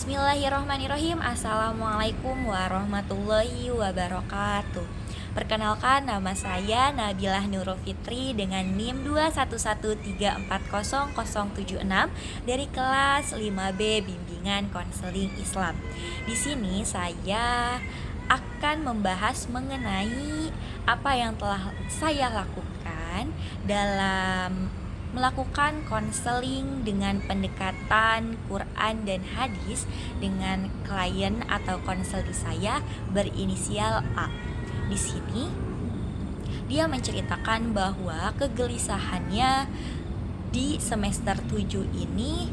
Bismillahirrahmanirrahim. Assalamualaikum warahmatullahi wabarakatuh. Perkenalkan, nama saya Nabilah Nurul Fitri dengan NIM 211340076 dari kelas 5B Bimbingan Konseling Islam. Di sini saya akan membahas mengenai apa yang telah saya lakukan dalam melakukan konseling dengan pendekatan Quran dan hadis dengan klien atau konselor saya berinisial A. Di sini dia menceritakan bahwa kegelisahannya di semester 7 ini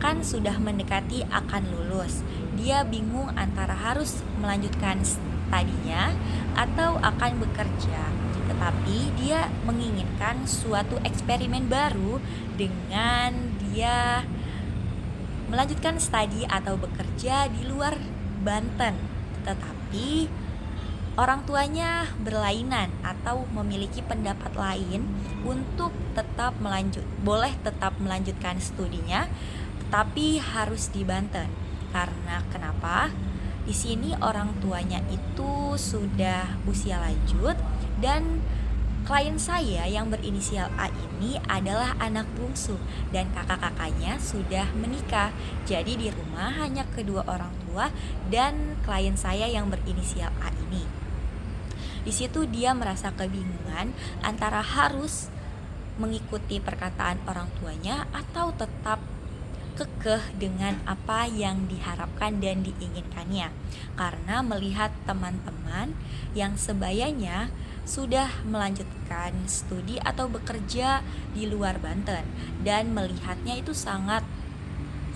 kan sudah mendekati akan lulus. Dia bingung antara harus melanjutkan studinya atau akan bekerja. Tetapi dia menginginkan suatu eksperimen baru dengan dia melanjutkan studi atau bekerja di luar Banten. Tetapi orang tuanya berlainan atau memiliki pendapat lain untuk boleh tetap melanjutkan studinya, tetapi harus di Banten. Karena kenapa? Di sini orang tuanya itu sudah usia lanjut dan klien saya yang berinisial A ini adalah anak bungsu dan kakak-kakaknya sudah menikah. Jadi di rumah hanya kedua orang tua dan klien saya yang berinisial A ini. Di situ dia merasa kebingungan antara harus mengikuti perkataan orang tuanya atau tetap kekeh dengan apa yang diharapkan dan diinginkannya, karena melihat teman-teman yang sebayanya sudah melanjutkan studi atau bekerja di luar Banten dan melihatnya itu sangat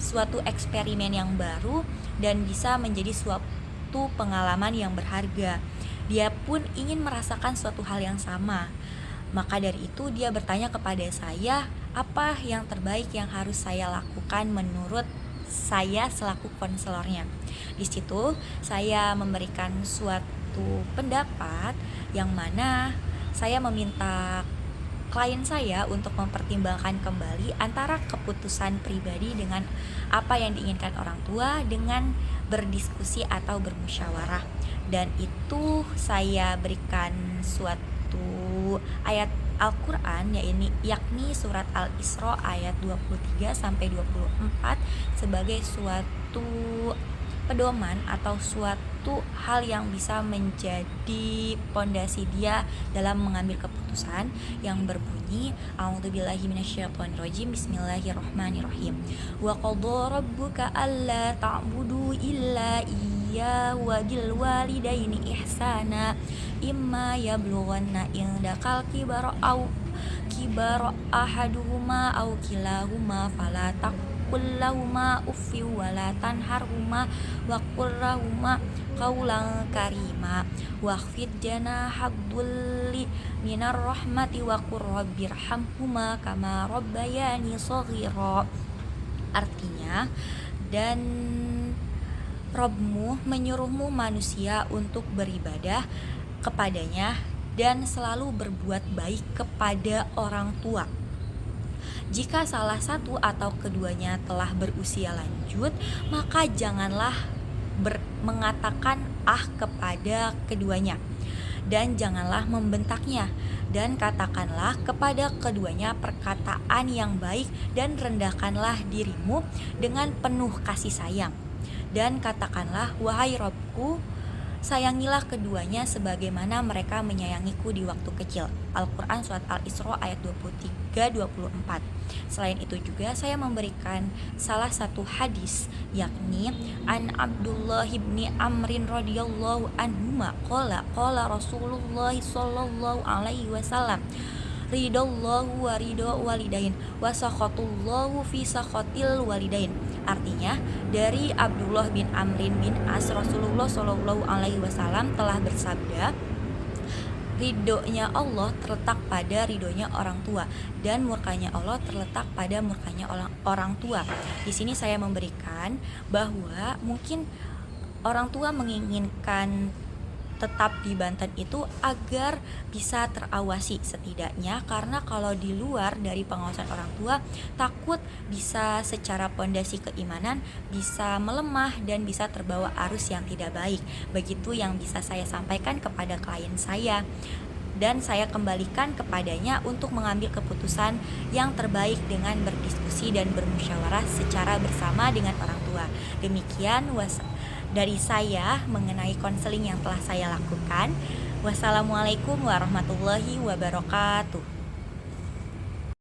suatu eksperimen yang baru dan bisa menjadi suatu pengalaman yang berharga. Dia pun ingin merasakan suatu hal yang sama. Maka dari itu dia bertanya kepada saya, apa yang terbaik yang harus saya lakukan menurut saya selaku konselornya. Di situ saya memberikan suatu pendapat yang mana saya meminta klien saya untuk mempertimbangkan kembali antara keputusan pribadi dengan apa yang diinginkan orang tua dengan berdiskusi atau bermusyawarah. Dan itu saya berikan suatu ayat Al-Quran yakni surat Al-Isra ayat 23 sampai 24 sebagai suatu pedoman atau suatu hal yang bisa menjadi pondasi dia dalam mengambil keputusan yang berbunyi A'udzubillahi minasyaitonirrajim. Bismillahirrahmanirrahim. Wa qadha rabbuka alla ta'budu illa iyyahu wa bil walidaini ihsana imma yablughanna indakal kibara ahaduhuma aw kilahuma fala taqul lahuma uffi wa la tanharhuma wa qur lahuma qawlan karima wakhfid janahad dhulli minar rahmati wa qur rabbirhamhuma kama rabbayani shaghira. Artinya, dan Robmu menyuruhmu manusia untuk beribadah kepadanya dan selalu berbuat baik kepada orang tua. Jika salah satu atau keduanya telah berusia lanjut, maka janganlah mengatakan kepada keduanya dan janganlah membentaknya, dan katakanlah kepada keduanya perkataan yang baik dan rendahkanlah dirimu dengan penuh kasih sayang. Dan katakanlah, wahai Robku, sayangilah keduanya sebagaimana mereka menyayangiku di waktu kecil. Al-Quran surat Al-Isra ayat 23-24. Selain itu juga saya memberikan salah satu hadis, yakni an Abdullah ibni Amrin radhiyallahu anhuma qala Rasulullah sallallahu alaihi wasallam ridallahu wa ridha walidain wa sakhatullahu fi sakhatil walidain. Artinya, dari Abdullah bin Amrin bin As, Rasulullah sallallahu alaihi wasallam telah bersabda, ridhonya Allah terletak pada ridhonya orang tua dan murkanya Allah terletak pada murkanya orang tua. Di sini saya memberikan bahwa mungkin orang tua menginginkan tetap di Banten itu agar bisa terawasi setidaknya, karena kalau di luar dari pengawasan orang tua takut bisa secara pondasi keimanan bisa melemah dan bisa terbawa arus yang tidak baik. Begitu yang bisa saya sampaikan kepada klien saya, dan saya kembalikan kepadanya untuk mengambil keputusan yang terbaik dengan berdiskusi dan bermusyawarah secara bersama dengan orang tua. Demikian dari saya mengenai konseling yang telah saya lakukan. Wassalamualaikum warahmatullahi wabarakatuh.